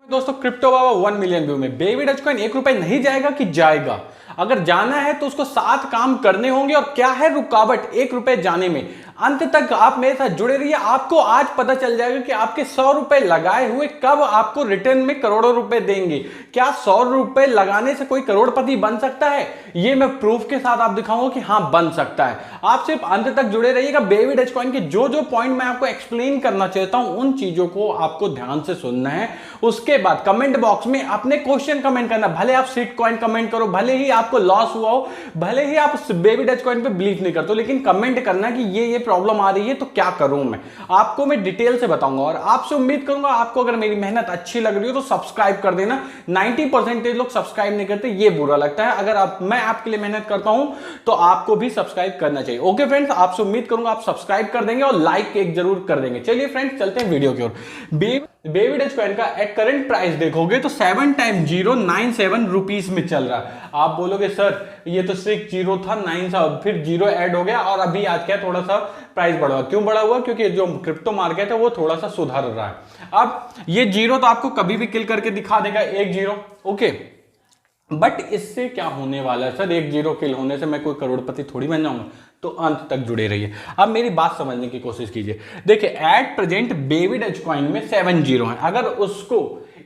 दोस्तों क्रिप्टो बाबा 1 million view में baby Dogecoin 1 रुपए नहीं जाएगा कि जाएगा? अगर जाना है तो उसको 7 काम करने होंगे। और क्या है रुकावट 1 रुपए जाने में? अंत तक आप मेरे साथ जुड़े रहिए। आपको आज पता चल जाएगा कि आपके 100 रुपए लगाए हुए कब आपको रिटर्न में करोड़ों रुपए देंगे। क्या 100 रुपए लगाने से कोई करोड़पति बन सकता है? ये मैं प्रूफ के साथ आप दिखाऊंगा कि हाँ बन सकता है। आप सिर्फ अंत तक जुड़े रहिएगा। बेबी डॉजकॉइन के जो जो पॉइंट मैं आपको एक्सप्लेन करना चाहता हूं उन चीजों को आपको ध्यान से सुनना है। उसके बाद कमेंट बॉक्स में अपने क्वेश्चन कमेंट करना। भले आप सिट कॉइन कमेंट करो, भले ही आपको लॉस हुआ हो, भले ही आप बेबी डॉजकॉइन पे बिलीव नहीं करते हो, लेकिन कमेंट करना कि ये प्रॉब्लम आ रही है तो क्या करूं मैं, आपको मैं डिटेल से बताऊंगा। और आपसे उम्मीद करूंगा आपको अगर मेरी मेहनत अच्छी लग रही हो तो सब्सक्राइब कर देना। 90% लोग सब्सक्राइब नहीं करते, ये बुरा लगता है। अगर मैं आपके लिए मेहनत करता हूं तो आपको भी सब्सक्राइब करना चाहिए। ओके फ्रेंड्स, आपसे उम्मीद करूंगा आप सब्सक्राइब कर देंगे और लाइक एक जरूर कर देंगे। चलिए फ्रेंड्स चलते हैं वीडियो की ओर। बेबी डॉजकॉइन का एट करंट प्राइस देखोगे तो 7 टाइम्स 097 रुपीस में चल रहा है। आप बोलोगे सर ये तो 6 जीरो था, 9 था, फिर जीरो ऐड हो गया और अभी आज क्या थोड़ा सा प्राइस बढ़ा हुआ। क्यों बढ़ा हुआ? क्योंकि जो क्रिप्टो मार्केट है वो थोड़ा सा सुधर रहा है। अब ये जीरो तो आपको कभी भी किल करके दिखा देगा, 1 जीरो। ओके, बट इससे क्या होने वाला है? सर 1 जीरो किल होने से मैं कोई करोड़पति थोड़ी बन जाऊंगा। तो अंत तक जुड़े रहिए। अब मेरी बात समझने की कोशिश कीजिए। देखिए एट प्रेजेंट बेबी डॉजकॉइन में 7 जीरो है। अगर उसको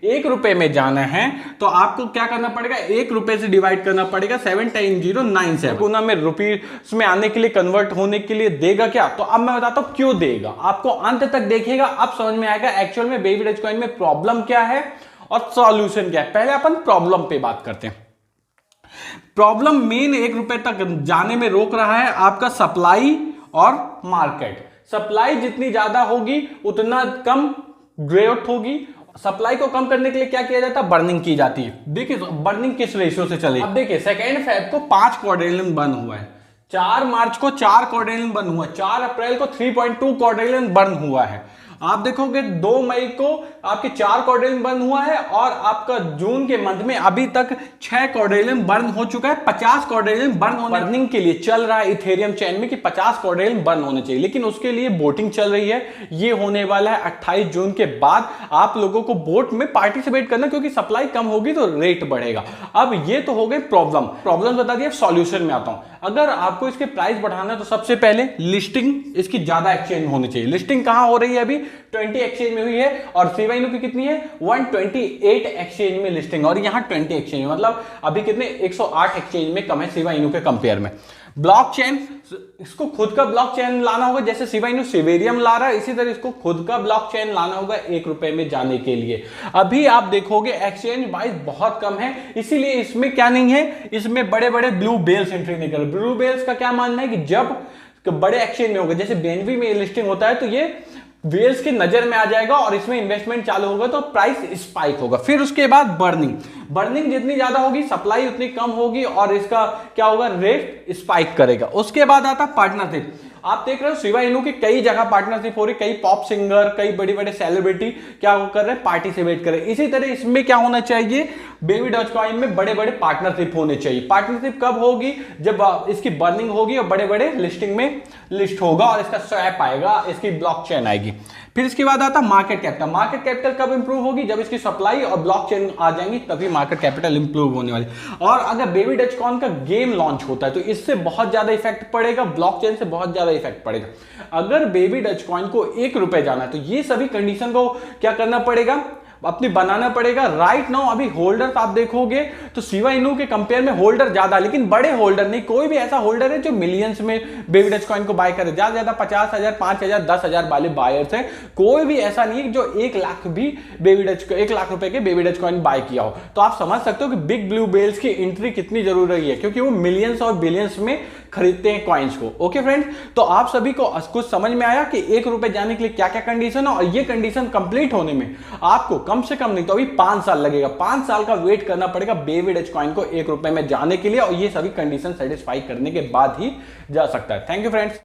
1 रुपए में जाना है तो आपको क्या करना पड़ेगा? 1 रुपए से डिवाइड करना पड़ेगा। 7 टाइम्स 097 गुना में रुपीस में आने के लिए, कन्वर्ट होने के लिए देगा क्या? तो अब मैं बताता हूं क्यों देगा। आपको अंत तक देखिएगा, अब समझ में आएगा एक्चुअल में बेबी डॉजकॉइन में प्रॉब्लम क्या है और सॉल्यूशन क्या है। पहले अपन प्रॉब्लम पे बात करते हैं। प्रॉब्लम मेन 1 रुपए तक जाने में रोक रहा है आपका सप्लाई और मार्केट। सप्लाई जितनी ज्यादा होगी उतना कम ग्रोथ होगी। सप्लाई को कम करने के लिए क्या किया जाता है? बर्निंग की जाती है। देखिए बर्निंग किस रेशियो से चलेगी। अब देखिए 2 फेब को 5 क्वाड्रिलियन बर्न हुआ है, 4 मार्च को 4 क्वाड्रिलियन बर्न हुआ है, 4 अप्रैल को 3.2 क्वाड्रिलियन बर्न हुआ है। आप देखोगे 2 मई को आपके 4 क्वाड्रिलियन बर्न हुआ है और आपका जून के मंथ में अभी तक 6 क्वाड्रिलियन बर्न हो चुका है। 50 क्वाड्रिलियन बर्निंग के लिए चल रहा है इथेरियम चेन में कि 50 क्वाड्रिलियन बर्न होने चाहिए, लेकिन उसके लिए बोटिंग चल रही है। ये होने वाला है 28 जून के बाद। आप लोगों को बोट में पार्टिसिपेट करना, क्योंकि सप्लाई कम होगी तो रेट बढ़ेगा। अब ये तो हो गए प्रॉब्लम बता दिया। सॉल्यूशन में आता हूं। अगर आपको इसके प्राइस बढ़ाना है तो सबसे पहले लिस्टिंग इसकी ज्यादा एक्सचेंज होनी चाहिए। लिस्टिंग कहां हो रही है? अभी 20 एक्सचेंज में हुई है और सीवाइनो की कितनी है? 128 एक्सचेंज में लिस्टिंग, और यहां 20 एक्सचेंज मतलब अभी कितने 108 एक्सचेंज में कम है सीवाइनो के कंपेयर में। ब्लॉकचेन, इसको खुद का ब्लॉकचेन लाना होगा। जैसे सीवाइनो सिवेरियम ला रहा है, इसी तरह इसको खुद का ब्लॉकचेन लाना होगा 1 रुपए में जाने के लिए। अभी आप देखोगे एक्सचेंज प्राइस बहुत कम है, इसीलिए इसमें क्या नहीं है, इसमें बड़े बड़े ब्लू बेल्स एंट्री नहीं कर। ब्लू बेल्स का क्या मानना है कि जब बड़े एक्सचेंज में होगा, जैसे बीएनबी में लिस्टिंग होता है, तो ये वेल्स की नजर में आ जाएगा और इसमें इन्वेस्टमेंट चालू होगा तो प्राइस स्पाइक होगा। फिर उसके बाद बर्निंग जितनी ज्यादा होगी सप्लाई उतनी कम होगी और इसका क्या होगा? रेट स्पाइक करेगा। उसके बाद आता पार्टनरशिप। आप देख रहे हो सीवाइनो की कई जगह पार्टनरशिप हो रही, कई पॉप सिंगर, कई बड़ी बड़े सेलिब्रिटी क्या कर रहे हैं? पार्टिसिपेट कर रहे हैं। इसी तरह इसमें क्या होना चाहिए? बेबी डॉजकॉइन में बड़े बड़े पार्टनरशिप होने चाहिए। पार्टनरशिप कब होगी? जब इसकी बर्निंग होगी और बड़े बड़े लिस्टिंग में लिस्ट होगा और इसका स्वैप आएगा, इसकी ब्लॉकचेन आएगी। फिर इसके बाद आता मार्केट कैपिटल। मार्केट कैपिटल कब इंप्रूव होगी? जब इसकी सप्लाई और ब्लॉकचेन आ जाएंगी, तभी मार्केट कैपिटल इंप्रूव होने वाली। और अगर बेबी डॉजकॉइन का गेम लॉन्च होता है तो इससे बहुत ज्यादा इफेक्ट पड़ेगा, ब्लॉकचेन से बहुत ज्यादा इफेक्ट पड़ेगा। अगर बेबी डॉजकॉइन को 1 रुपए जाना है तो ये सभी कंडीशन को क्या करना पड़ेगा? अपनी बनाना पड़ेगा। राइट नाउ अभी होल्डर आप देखोगे तो सीवाइनो के कंपेयर में होल्डर ज्यादा, लेकिन बड़े होल्डर नहीं। कोई भी ऐसा होल्डर है जो मिलियंस में बेबी डॉजकॉइन को बाय करे। ज्यादा ज्यादा 50,000, 5,000, 10,000 वाले बायर्स हैं। कोई भी ऐसा नहीं है जो 1 लाख भी 1 लाख रुपए के बेबी डॉजकॉइन बाय किया हो। तो आप समझ सकते हो कि बिग ब्लू बेल्स की एंट्री कितनी जरूरी है, क्योंकि वो मिलियंस और बिलियंस में खरीदते हैं कॉइन्स को। ओके फ्रेंड्स, तो आप सभी को कुछ समझ में आया कि 1 रुपए जाने के लिए क्या क्या कंडीशन है, और ये कंडीशन कंप्लीट होने में आपको कम से कम नहीं तो अभी 5 साल लगेगा। 5 साल का वेट करना पड़ेगा बेबी डॉजकॉइन को 1 रुपए में जाने के लिए, और ये सभी कंडीशन सेटिस्फाई करने के बाद ही जा सकता है। Thank you friends.